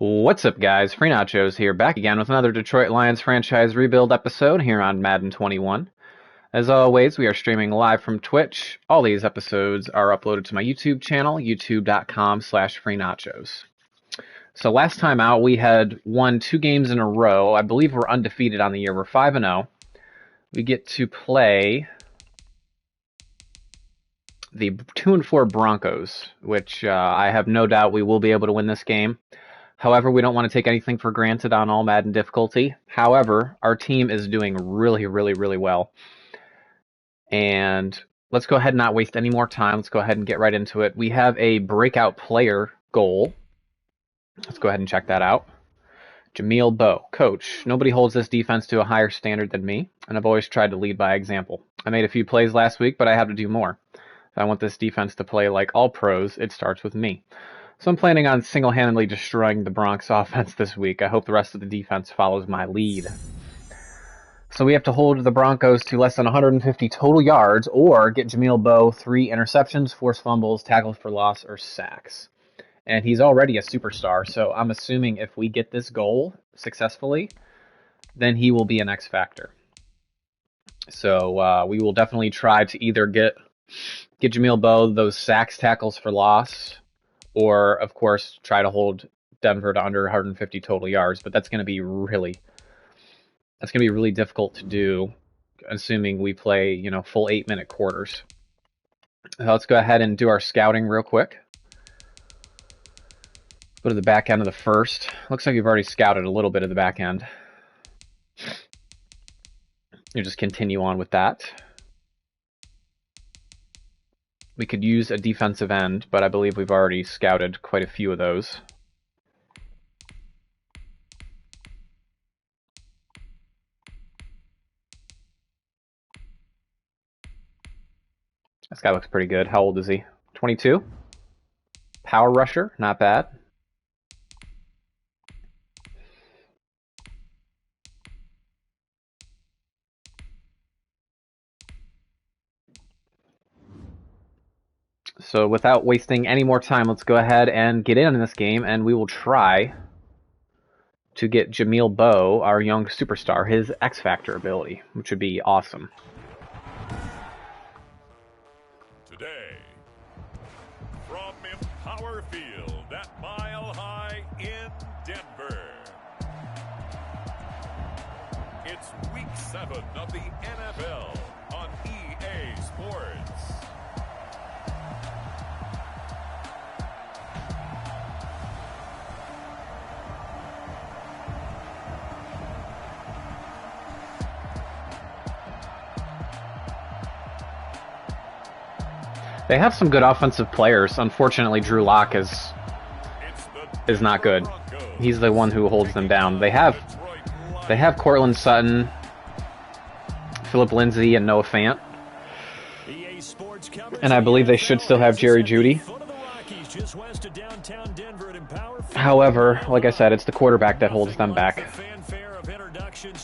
What's up, guys? Free Nachos here, back again with another Detroit Lions franchise rebuild episode here on Madden 21. As always, we are streaming live from Twitch. All these episodes are uploaded to my YouTube channel, youtube.com/freenachos. So last time out, we had won 2 games in a row. I believe we're undefeated on the year. We're 5-0. We get to play the 2-4 Broncos, which I have no doubt we will be able to win this game. However, we don't want to take anything for granted on all Madden difficulty. However, our team is doing really well. And let's go ahead and not waste any more time. Let's go ahead and get right into it. We have a breakout player goal. Let's go ahead and check that out. Jameel Bow, coach. Nobody holds this defense to a higher standard than me, and I've always tried to lead by example. I made a few plays last week, but I have to do more. If I want this defense to play like all pros, it starts with me. So I'm planning on single-handedly destroying the Bronx offense this week. I hope the rest of the defense follows my lead. So we have to hold the Broncos to less than 150 total yards or get Jameel Bow 3 interceptions, forced fumbles, tackles for loss, or sacks. And he's already a superstar, so I'm assuming if we get this goal successfully, then he will be an X factor. So we will definitely try to either get Jameel Bow those sacks, tackles for loss, or, of course, try to hold Denver to under 150 total yards. But that's going to be really difficult to do, assuming we play, full 8-minute quarters. So let's go ahead and do our scouting real quick. Go to the back end of the first. Looks like we've already scouted a little bit of the back end. You just continue on with that. We could use a defensive end, but I believe we've already scouted quite a few of those. This guy looks pretty good. How old is he? 22? Power rusher, not bad. So without wasting any more time, let's go ahead and get in this game, and we will try to get Jameel Bow, our young superstar, his X Factor ability, which would be awesome. Today, from Empower Field at Mile High in Denver, it's Week 7 of the NFL on EA Sports. They have some good offensive players. Unfortunately, Drew Lock is not good. He's the one who holds them down. They have Cortland Sutton, Philip Lindsay, and Noah Fant. And I believe they should still have Jerry Jeudy. However, like I said, it's the quarterback that holds them back.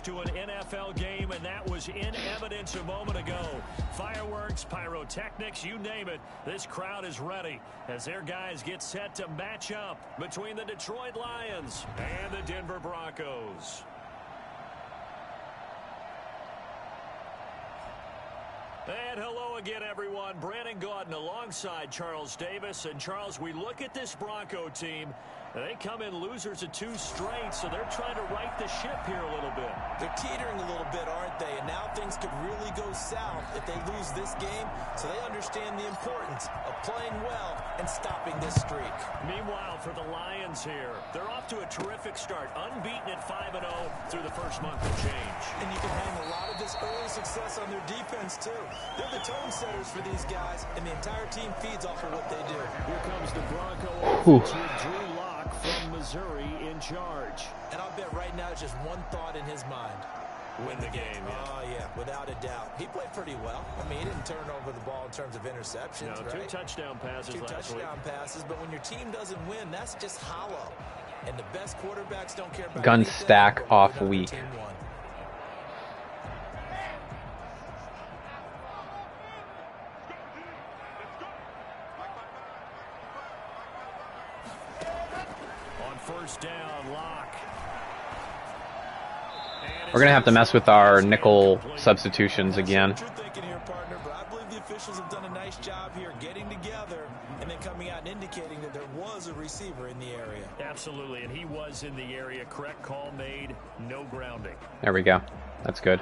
To an NFL game, and that was in evidence a moment ago. Fireworks, pyrotechnics, you name it. This crowd is ready as their guys get set to match up between the Detroit Lions and the Denver Broncos. And hello again, everyone. Brandon Gaudin alongside Charles Davis. And Charles, we look at this Bronco team. They come in losers of 2 straight, so they're trying to right the ship here a little bit. They're teetering a little bit, aren't they? And now things could really go south if they lose this game. So they understand the importance of playing well and stopping this streak. Meanwhile, for the Lions here, they're off to a terrific start. Unbeaten at 5-0 through the first month of change. And you can hang a lot of this early success on their defense, too. They're the tone setters for these guys, and the entire team feeds off of what they do. Here comes the Bronco offense with Drew Lock from Missouri in charge. And I'll bet right now it's just one thought in his mind. Win the game. Oh, yeah, without a doubt. He played pretty well. I mean, he didn't turn over the ball in terms of interceptions, no, 2 right? touchdown passes Two last week. touchdown passes, but when your team doesn't win, that's just hollow. And the best quarterbacks don't care about Gun anything stack but off whether week. their team won. first down. Lock. We're going to have to mess with our nickel substitutions again. True thinking here, partner, but I believe the officials have done a nice job here getting together and then coming out and indicating that there was a receiver in the area. Absolutely, and he was in the area. Correct call made. No grounding. There we go. That's good.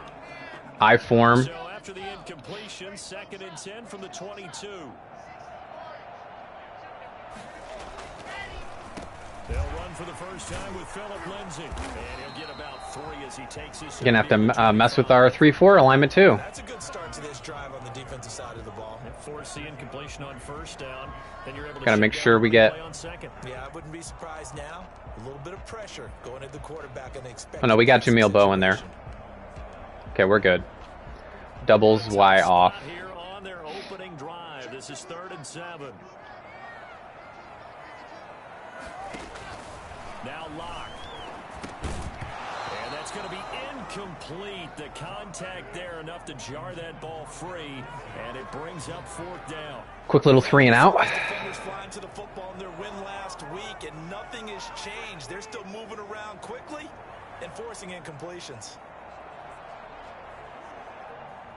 I form. So after the incompletion, 2nd and 10 from the 22. They'll run for the first time with Phillip Lindsay. And he'll get about 3 as he takes his... You're going to have to mess with our 3-4 alignment too. That's a good start to this drive on the defensive side of the ball. Force the incompletion on first down. Then you're able to Gotta make sure we get... Yeah, I wouldn't be surprised now. A little bit of pressure going at the quarterback and expect... Oh no, we got Jameel Bow in there. Okay, we're good. Doubles Y off. Here on their opening drive. This is 3rd and 7. Now Lock. And that's going to be incomplete. The contact there enough to jar that ball free. And it brings up 4th down. Quick little 3 and out. Defenders flying to the football in their win last week, and nothing has changed. They're still moving around quickly and forcing incompletions.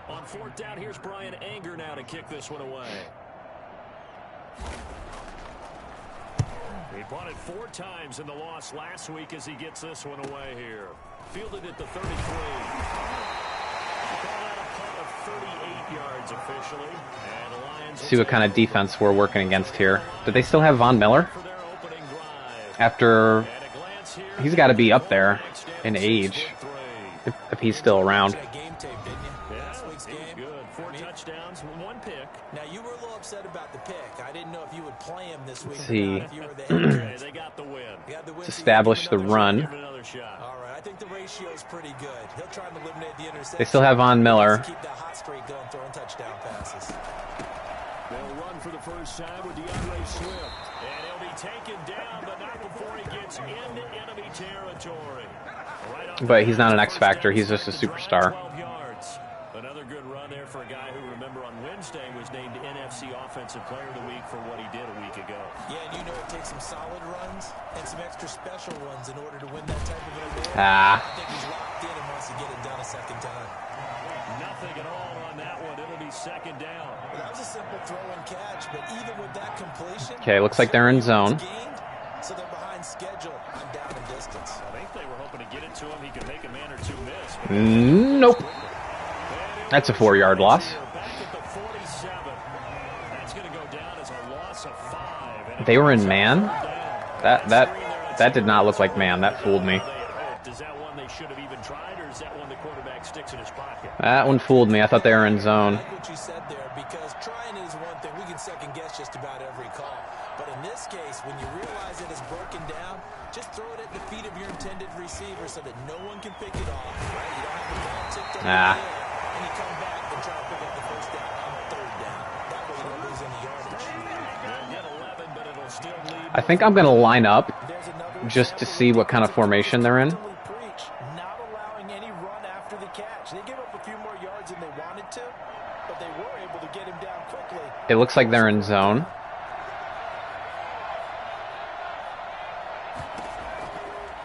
On 4th down, here's Brian Anger now to kick this one away. He punted 4 times in the loss last week as he gets this one away here. Fielded at the 33. Call that a punt of 38 yards officially. And the Lions See what kind of defense we're working against here. Do they still have Von Miller? After... He's got to be up there in age, if he's still around. Touchdowns, 1 pick. Now you were a little upset about the pick. I didn't know if you would play him this week. Let's see. If you were the They got the win. Let's establish the run. All right, I think the ratio is pretty good. He'll try to eliminate the interception. They still have Von Miller. Keep that hot streak going, throwing touchdown passes. They'll run for the first time with DeAndre Swift. And he'll be taken down, but not before he gets into enemy territory. But he's not an X factor. He's just a superstar. Another good run there for a guy who, remember, on Wednesday was named NFC Offensive Player of the Week for what he did a week ago. Yeah, and you know it takes some solid runs and some extra special ones in order to win that type of an award. Ah. I think he's locked in and wants to get it done a second time. Nothing at all on that one. It'll be 2nd down. Well, that was a simple throw and catch, but even with that completion... Okay, looks like they're in zone. So they're behind schedule on down and distance. I think they were hoping to get it to him. He could make a man or 2 miss. Nope. That's a 4-yard loss. They were in man? That did not look like man. That fooled me. That one fooled me. I thought they were in zone. I like what you said there, because trying is one thing. We can second guess just about every call. But in this case, when you realize it is broken down, just throw it at the feet of your intended receiver so that no one can pick it off. Right? You don't have the ball tipped over the air, and you come back and try to pick up the first down on 3rd down. That way you don't lose any yardage. I think I'm going to line up just to see what kind of formation they're in. Not allowing any run after the catch. They gave up a few more yards than they wanted to, but they were able to get him down quickly. It looks like they're in zone.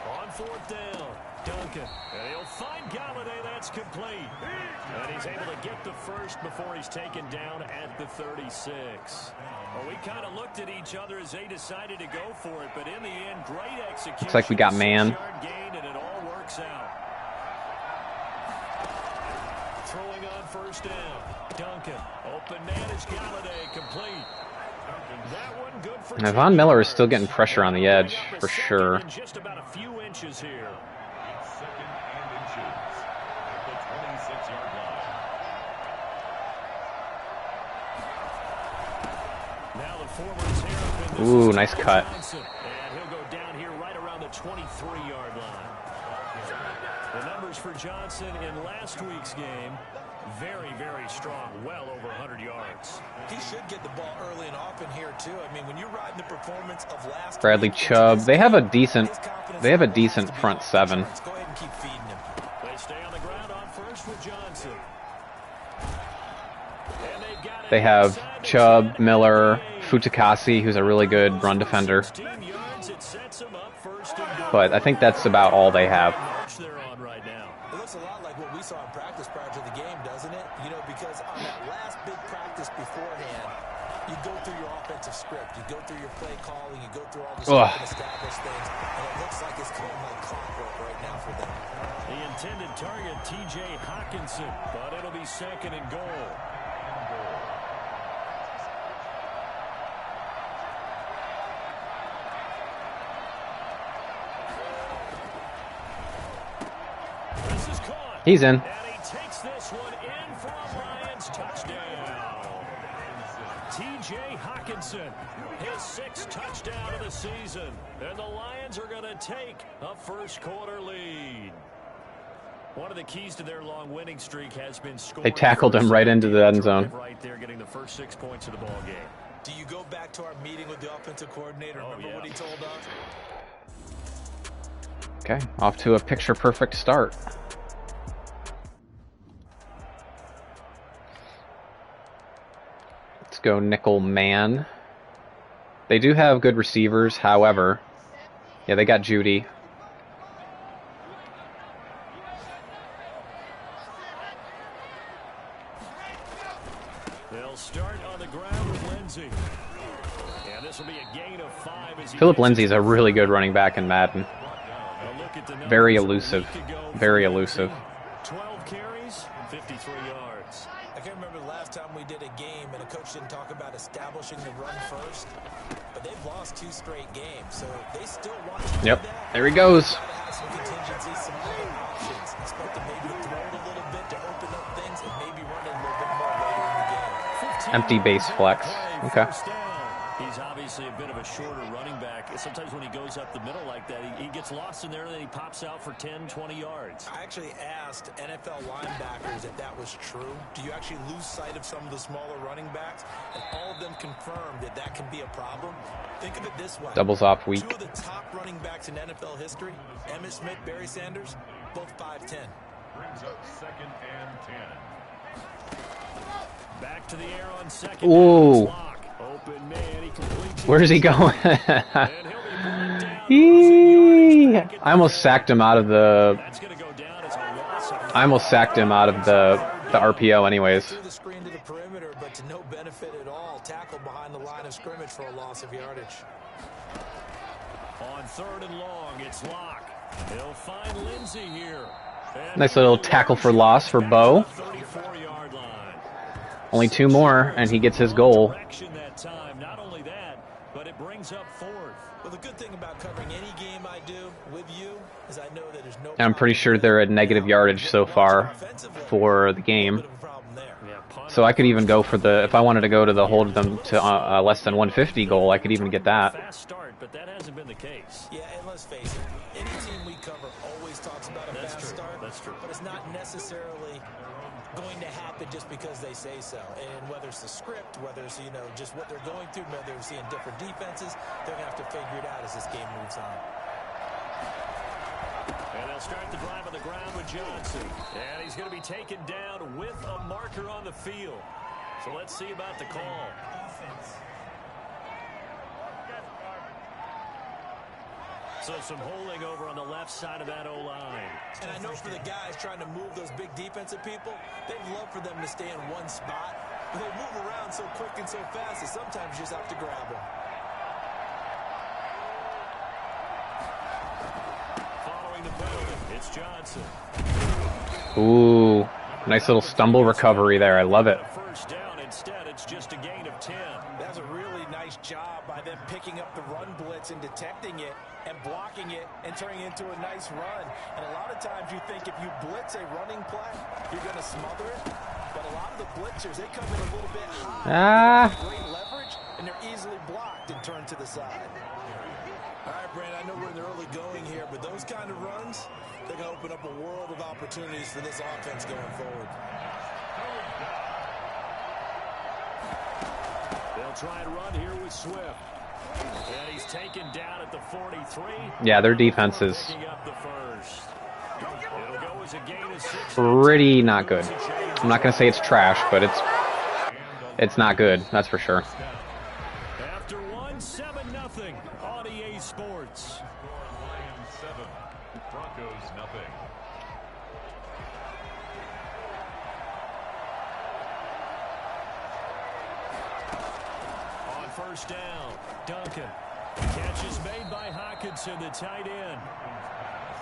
On 4th down, Duncan. And he'll find Galladay. That's complete. And he's able to get the first before he's taken down at the 36. Well, we kind of looked at each other as they decided to go for it, but in the end, great execution. Looks like we got man. Gain, and it all works out. Throwing on 1st down, Duncan. Open man is Galladay, complete. That one good for Now, Von Miller is still getting pressure on the edge, for sure. Just about a few inches here. Ooh, nice cut. And he'll go down here right around the 23-yard line. The numbers for Johnson in last week's game, very, very strong, well over 100 yards. He should get the ball early and often here too. I mean, when you're riding the performance of last Bradley week, Chubb. They have a decent front 7. Go ahead and keep feeding him. They stay on the ground on 1st with Johnson. They have Chubb, Miller, Futakasi, who's a really good run defender. 16 yards, it sets him up. But I think that's about all they have. They're on right now. It looks a lot like what we saw in practice prior to the game, doesn't it? You know, because on that last big practice beforehand, you go through your offensive script, you go through your play calling, you go through all the stuff and establish things, and it looks like it's coming like clockwork right now for them. The intended target, T.J. Hawkinson, but it'll be second and goal. He's in. And he takes this one in for a Lions touchdown. T.J. Hawkinson, his 6th touchdown of the season. And the Lions are going to take a first-quarter lead. One of the keys to their long winning streak has been scoring. They tackled him right into the end zone. Right there, getting the first 6 points of the ball game. Do you go back to our meeting with the offensive coordinator? Remember what he told us? Okay, off to a picture-perfect start. Let's go nickel man. They do have good receivers, however. Yeah, they got Judy. They'll start on the ground with Lindsay. And this will be a gain of 5 as Philip Lindsay's a really good running back in Madden. Very elusive. Very elusive. 12 carries, 53 yards. I can't remember the last time we did a game and a coach didn't talk about establishing the run first, but they've lost 2 straight games, so they still want to do Yep, that. there he goes. Have some contingencies, some other options. Expect them maybe to throw it a little bit to open up things and maybe run it a little bit more later in the game. Empty base flex. Okay. He's obviously a bit of a shorter running back. Sometimes when he goes up the middle like that, he gets lost in there and then he pops out for 10, 20 yards. I actually asked NFL linebackers if that was true. Do you actually lose sight of some of the smaller running backs? And all of them confirmed that that can be a problem. Think of it this way. Doubles off weak. 2 of the top running backs in NFL history, Emmitt Smith, Barry Sanders, both 5'10". Brings up 2nd and 10. Back to the air on second. Ooh. Open man, he completes. Where is he going? And he'll be brought down. Eee. I almost sacked him out of the. That's going to go down as a loss of I almost sacked him out of the RPO, anyways. Threw the screen to the perimeter, but to no benefit at all. Tackled behind the line of scrimmage for a loss of yardage. On 3rd and long, it's Locke. He'll find Lindsay here. And Nice little tackle for loss for Bo. 34-yard line. Only 2 more, and he gets his goal. That time. Not only that, but it brings up 4th. Well, the good thing about covering any game I do with you is I know that there's no. I'm pretty sure they're at negative yardage so far for the game. So I could even go for the, if I wanted to go to the hold them to less than 150 goal, I could even get that. Fast start, but that hasn't been the case. Yeah, and let's face it, any team we cover always talks about a fast start. That's true. But it's not necessarily going to happen just because they say so. And whether it's the script, whether it's, just what they're going through, whether they're seeing different defenses, they're going to have to figure it out as this game moves on. And they'll start the drive on the ground with Johnson. And he's going to be taken down with a marker on the field. So let's see about the call. So some holding over on the left side of that O-line. And I know for the guys trying to move those big defensive people, they'd love for them to stay in one spot. But they move around so quick and so fast that sometimes you just have to grab them. Following the penalty, it's Johnson. Ooh, nice little stumble recovery there. I love it. First down. Instead, it's just a gain of 10. That's a really nice job by them picking up the run blitz and detecting it and blocking it and turning it into a nice run. And a lot of times you think if you blitz a running play, you're going to smother it. But a lot of the blitzers, they come in a little bit high. Great leverage, and they're easily blocked and turned to the side. All right, Brandon, I know we're in the early going here, but those kind of runs, they're going to open up a world of opportunities for this offense going forward. They'll try and run here with Swift. And he's taken down at the 43. Yeah, their defense is Up the first. It'll go as a gain of 6. pretty not good. I'm not going to say it's trash, but it's not good, that's for sure. After 1, 7-0 on EA Sports. Broncos nothing. On first down, Duncan. Catch is made by Hawkinson, the tight end.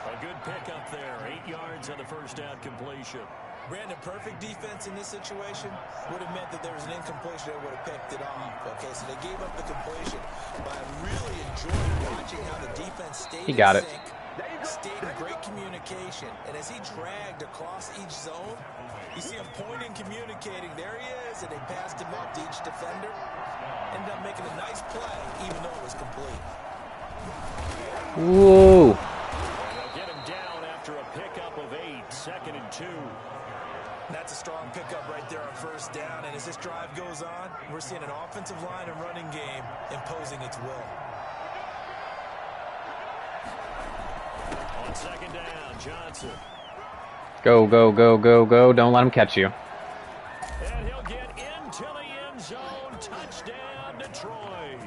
A good pickup there. 8 yards on the first down completion. Brandon, perfect defense in this situation would have meant that there was an incompletion that would have picked it off. Okay, so they gave up the completion. But I really enjoyed watching how the defense stayed He got in it. sync, stayed in great communication. And as he dragged across each zone, you see him pointing, communicating. There he is, and they passed him up to each defender. Ended up making a nice play, even though it was complete. Whoa. They'll get him down after a pickup of 8, 2nd and 2. That's a strong pickup right there on first down. And as this drive goes on, we're seeing an offensive line and running game imposing its will. On 2nd down, Johnson. Go, go, go, go, go. Don't let him catch you. And he'll get into the end zone. Touchdown, Detroit.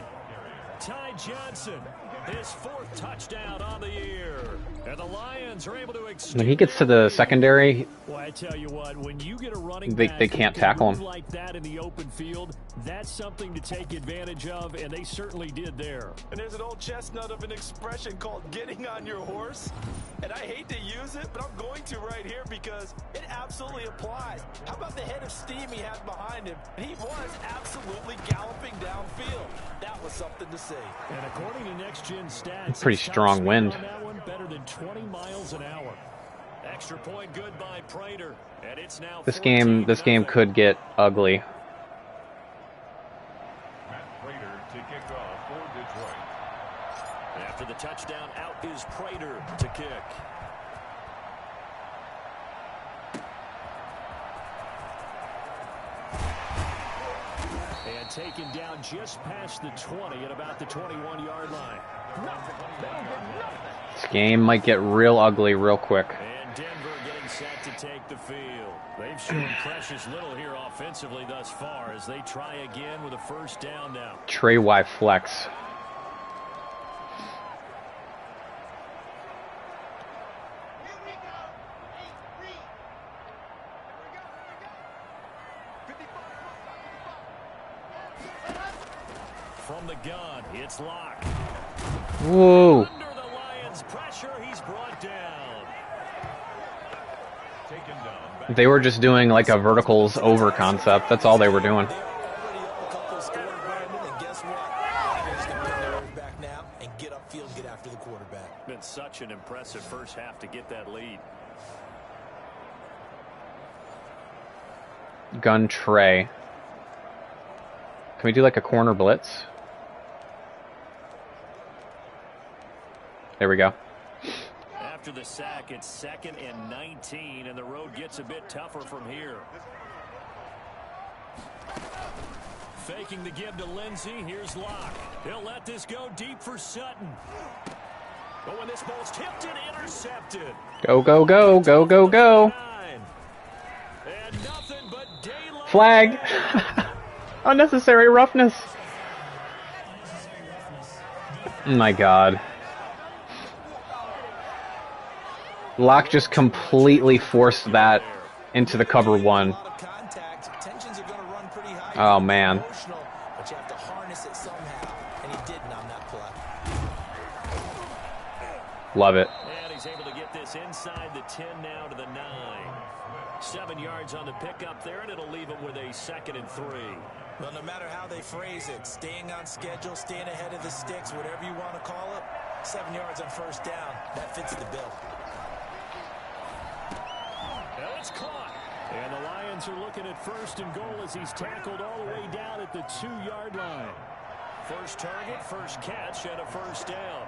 Ty Johnson, his 4th touchdown on the year. And the Lions are able to extend. When he gets to the secondary, Well, I tell you what, when you get a running they back can't who can tackle move him. like that in the open field, that's something to take advantage of, and they certainly did there. And there's an old chestnut of an expression called getting on your horse. And I hate to use it, but I'm going to right here because it absolutely applies. How about the head of steam he had behind him? He was absolutely galloping downfield. That was something to see. And according to Next Gen Stats, Pretty his top strong speed wind. on that one, better than 20 miles an hour. Extra point good by Prater, and it's now This game 14-0. could get ugly. Matt Prater to kick off for Detroit. After the touchdown, out is Prater to kick. And taken down just past the 20 at about the 21-yard line. This game might get real ugly real quick. And Denver getting set to take the field. They've shown precious little here offensively thus far as they try again with a first down now. Trey Y flex. From the gun, it's Locke. Whoa. Under the Lions' pressure, he's brought down. Taken down. They were just doing like a verticals over concept. That's all they were doing. They're already up a couple of scores, Brandon, and guess what? They're just going to turn their ears back now and get upfield, get after the quarterback. Been such an impressive first half to get that lead. Gun Trey. Can we do like a corner blitz? There we go. After the sack, it's 2nd and 19, and the road gets a bit tougher from here. Faking the give to Lindsey. Here's Locke. He'll let this go deep for Sutton. But when this ball's tipped and intercepted. Go, go, go, go, go, go. And nothing but daylight. Flag. Unnecessary roughness. Oh my God. Locke just completely forced that into the cover one. Oh man. But you have to harness it somehow, and he didn't on that play. Love it. And he's able to get this inside the 10 now to the 9. 7 yards on the pickup there, and it'll leave him with a 2nd and 3. Well, no matter how they phrase it, staying on schedule, staying ahead of the sticks, whatever you want to call it, 7 yards on first down, that fits the bill. Now it's caught. And the Lions are looking at 1st and goal as he's tackled all the way down at the 2-yard line. First target, first catch, and a first down.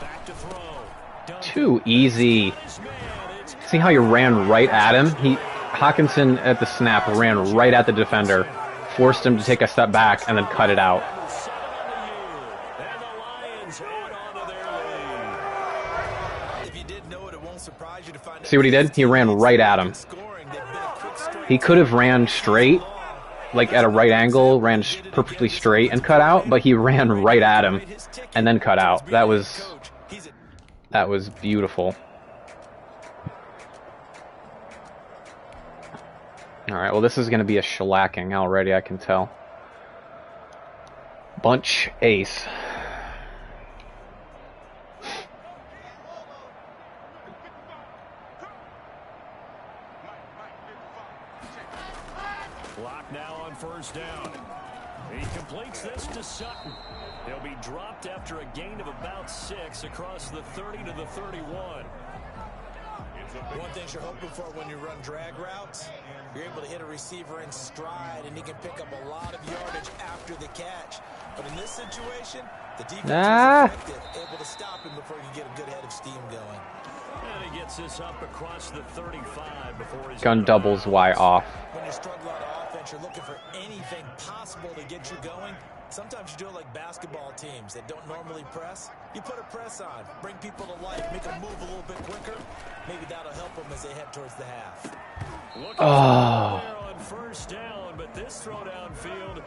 Back to throw. Too easy. See how he ran right at him? Hawkinson at the snap ran right at the defender, forced him to take a step back, and then cut it out. See what he did? He ran right at him. He could have ran straight like at a right angle, ran perfectly straight and cut out, but he ran right at him and then cut out. That was beautiful. Alright, well this is going to be a shellacking already, I can tell. Bunch ace. Clock now on first down. He completes this to Sutton. He'll be dropped after a gain of about 6 across the 30 to the 31. One thing you're hoping for when you run drag routes, you're able to hit a receiver in stride, and he can pick up a lot of yardage after the catch. But in this situation, the defense is effective, able to stop him before you get a good head of steam going. And he gets this up across the 35 before he's Gun doubles Y off. When you're struggling on offense, you're looking for anything possible to get you going. Sometimes you do it like basketball teams that don't normally press. You put a press on, bring people to life, make them move a little bit quicker. Maybe that'll help them as they head towards the half. Oh.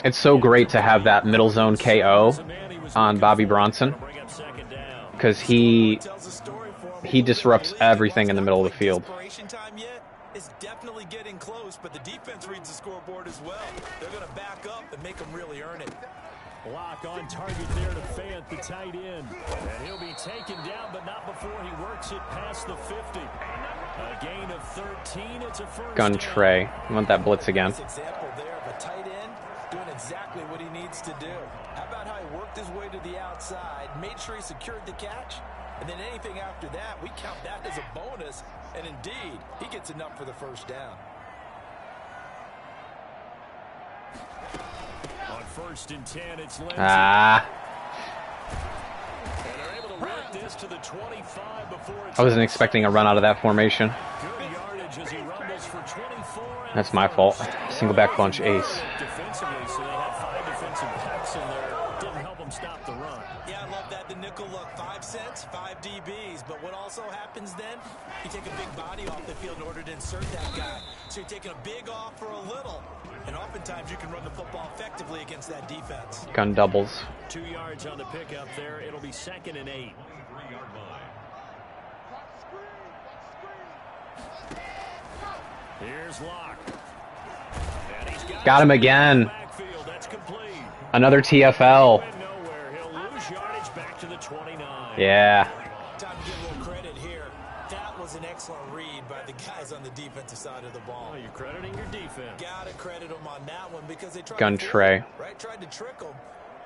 It's so great to have that middle zone KO on Bobby Bronson, because he disrupts everything in the middle of the field. It's definitely getting close, but the defense reads the scoreboard as well. They're going to back up and make them really earn it. Block on target there to Fant, the tight end. And he'll be taken down, but not before he works it past the 50. A gain of 13. It's a first Gun down. tray. You want that blitz again. Nice example there of a tight end doing exactly what he needs to do. How about how he worked his way to the outside, made sure he secured the catch, and then anything after that, we count that as a bonus. And indeed, he gets enough for the first down. On first and 10, it's Lindsay. Ah. And they're able to work this to the 25 before it's I wasn't expecting a run out of that formation. good yardage as he rumbles for 24. That's my fault. Single back bunch ace. Defensively, so they had 5 defensive backs in there. Didn't help them stop the run. Yeah, I love that. The nickel look, 5 cents, 5 DBs. But what also happens then, you take a big body off the field in order to insert that guy. So you're taking a big off for a little. And oftentimes you can run the football effectively against that defense. Gun doubles. 2 yards on the pickup there. It'll be 2nd and 8. Here's Locke. And he's Got him again. backfield. That's complete. Another TFL. Went nowhere. He'll lose yardage back to the 29. Yeah. Time to give a little credit here. That was an excellent read by the guys on the defensive side of the ball. Oh, you're crediting your defense. Gotta credit them on that one because they tried Gun to tray. fool, right? Tried to trick them,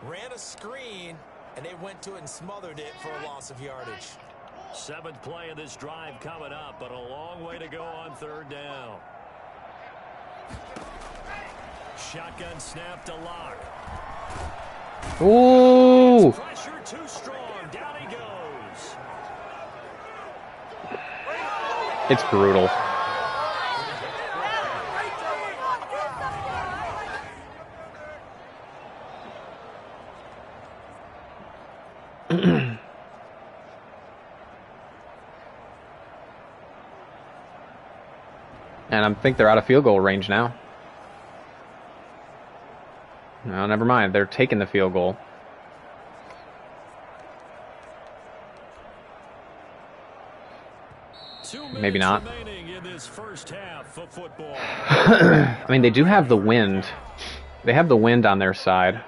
ran a screen, and they went to it and smothered it for a loss of yardage. 7th play of this drive coming up, but a long way to go on 3rd down. Shotgun snap to Locke. Ooh. Pressure too strong. Down he goes. It's brutal. And I think they're out of field goal range now. No, never mind. They're taking the field goal. Maybe not. Remaining in this first half of football. I mean, they do have the wind. They have the wind on their side.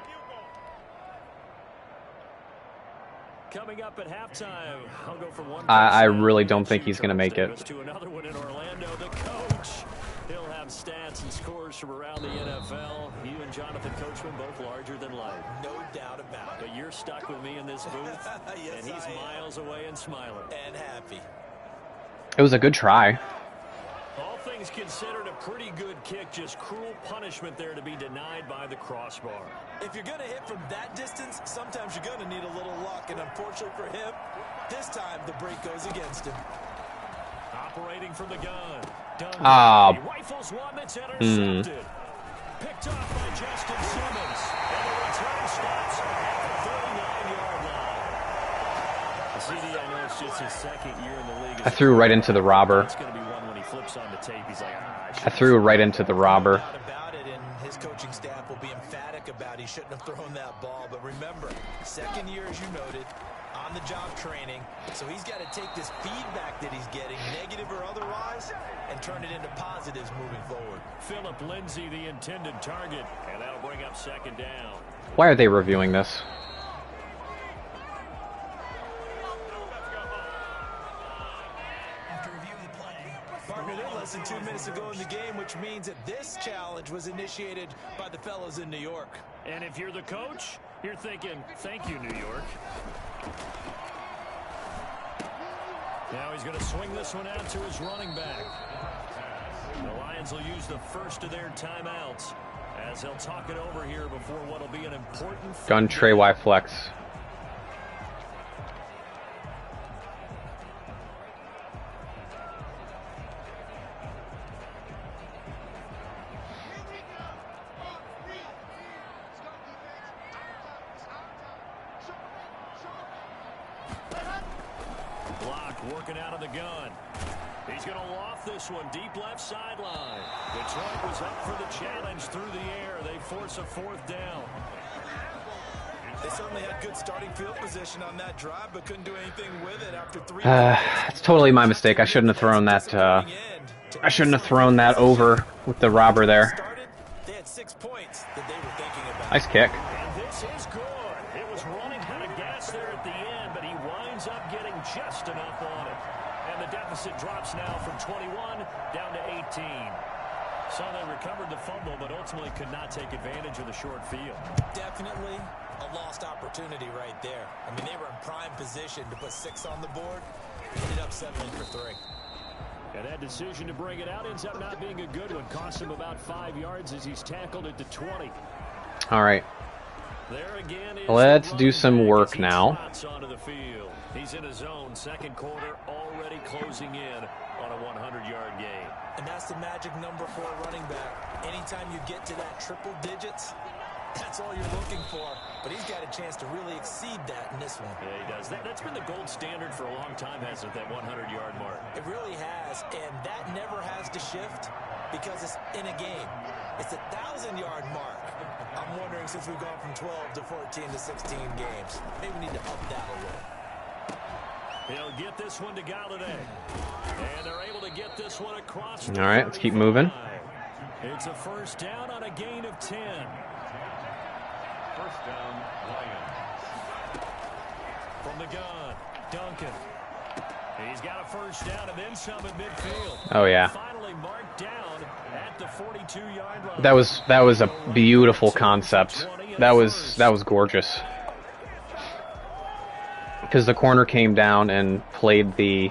Coming up at halftime, I'll go from one. I really don't think he's going to make it. To another one in Orlando. The coach, he'll have stats and scores from around the NFL. You and Jonathan Coachman both larger than life. No doubt about it. But you're stuck with me in this booth, Yes, and he's I am. miles away and smiling. And happy. It was a good try. All things considered, a pretty good kick. Just cruel punishment there to be denied by the crossbar. If you're going to hit from that distance, sometimes you're going to need a little luck. And unfortunately for him, this time the break goes against him. Operating from the gun. Ah. He rifles one that's intercepted. Picked off by Justin Simmons. And the return stops at the 39-yard line. CD, I know it's just his 2nd year in the league. I threw right into the robber. It's going to be one when he flips on the tape. He's like, I threw right into the robber. No doubt about it in his coaching staff. shouldn't have thrown that ball. But remember, second year, as you noted, on-the-job training. So he's got to take this feedback that he's getting, negative or otherwise, and turn it into positives moving forward. Philip Lindsay, the intended target, and that'll bring up second down. Why are they reviewing this? Partner, they're less than 2 minutes ago in the game, which means that this challenge was initiated by the fellas in New York. And if you're the coach, you're thinking, thank you, New York. Now he's going to swing this one out to his running back. The Lions will use the first of their timeouts as they'll talk it over here before what will be an important... Gun Trey Y flex. Working out of the gun. He's going to loft this one deep left sideline. Detroit was up for the challenge through the air. They force a fourth down. They certainly had good starting field position on that drive, but couldn't do anything with it after 3 It's totally my mistake. I shouldn't have thrown that. I shouldn't have thrown that over with the robber there. They had 6 points that they were thinking about. Nice kick. And this is good. It was running out of gas there at the end, but he winds up getting just enough on it. And the deficit drops now from 21 down to 18. So they recovered the fumble, but ultimately could not take advantage of the short field. Definitely a lost opportunity right there. I mean, they were in prime position to put 6 on the board. Ended up settling for 3. And that decision to bring it out ends up not being a good one. Cost him about 5 yards as he's tackled it to 20. All right. There again is Let's do some work now. onto the field. He's in his zone, second quarter, already closing in on a 100-yard game. And that's the magic number for a running back. Anytime you get to that triple digits, that's all you're looking for. But he's got a chance to really exceed that in this one. Yeah, he does. That's been the gold standard for a long time, hasn't it, that 100-yard mark? It really has, and that never has to shift because it's in a game. It's a 1,000-yard mark. I'm wondering, since we've gone from 12 to 14 to 16 games, maybe we need to up that a little. He'll get this one to Galladay. And they're able to get this one across. All right, let's keep moving. It's a first down on a gain of 10. First down, Lions. From the gun, Duncan. He's got a first down and then some at midfield. Oh yeah. Finally marked down at the 42-yard line. That was a beautiful concept. That was gorgeous. Because the corner came down and played the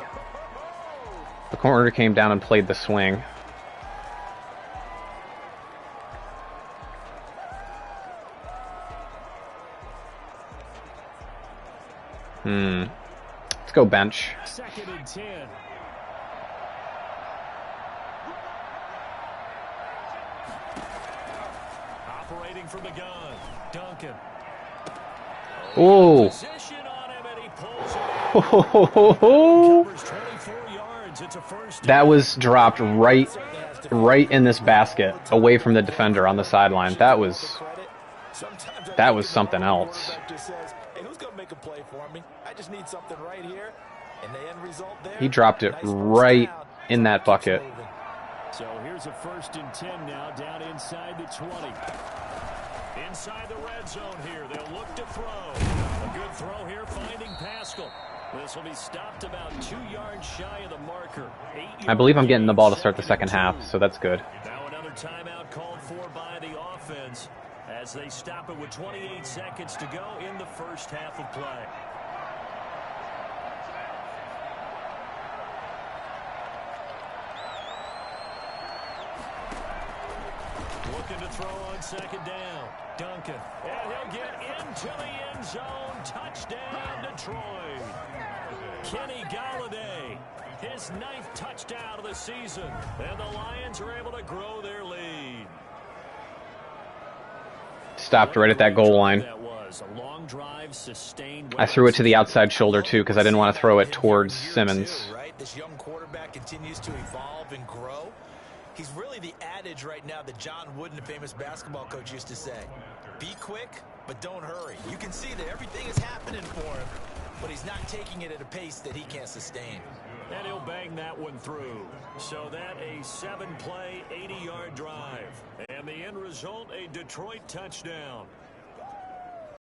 swing. Let's go bench. Second and 10. Operating from the gun, Duncan. Ooh. Position on him and he pulls it. Covers 24 yards. It's a first That was dropped right in this basket, away from the defender on the sideline. That was something else. Hey, who's gonna make a play for me? I just need something right here. And the end result there. He dropped it right in that bucket. So here's a first and 10 now, down inside the 20. Inside the red zone here, they'll look to throw. A good throw here, finding Pascal. This will be stopped about 2 yards shy of the marker. I believe I'm getting the ball to start the second half, so that's good. Now another timeout called for by the offense as they stop it with 28 seconds to go in the first half of play. Looking to throw on second down. Duncan. And he'll get into the end zone. Touchdown, Detroit. Kenny Galladay. His 9th touchdown of the season. And the Lions are able to grow their lead. Stopped right at that goal line. That was a long drive, sustained. I threw it to the outside shoulder too because I didn't want to throw it towards Simmons. Right? This young quarterback continues to evolve and grow. He's really the adage right now that John Wooden, the famous basketball coach, used to say. Be quick, but don't hurry. You can see that everything is happening for him, but he's not taking it at a pace that he can't sustain. And he'll bang that one through. So that a 7-play, 80-yard drive. And the end result, a Detroit touchdown.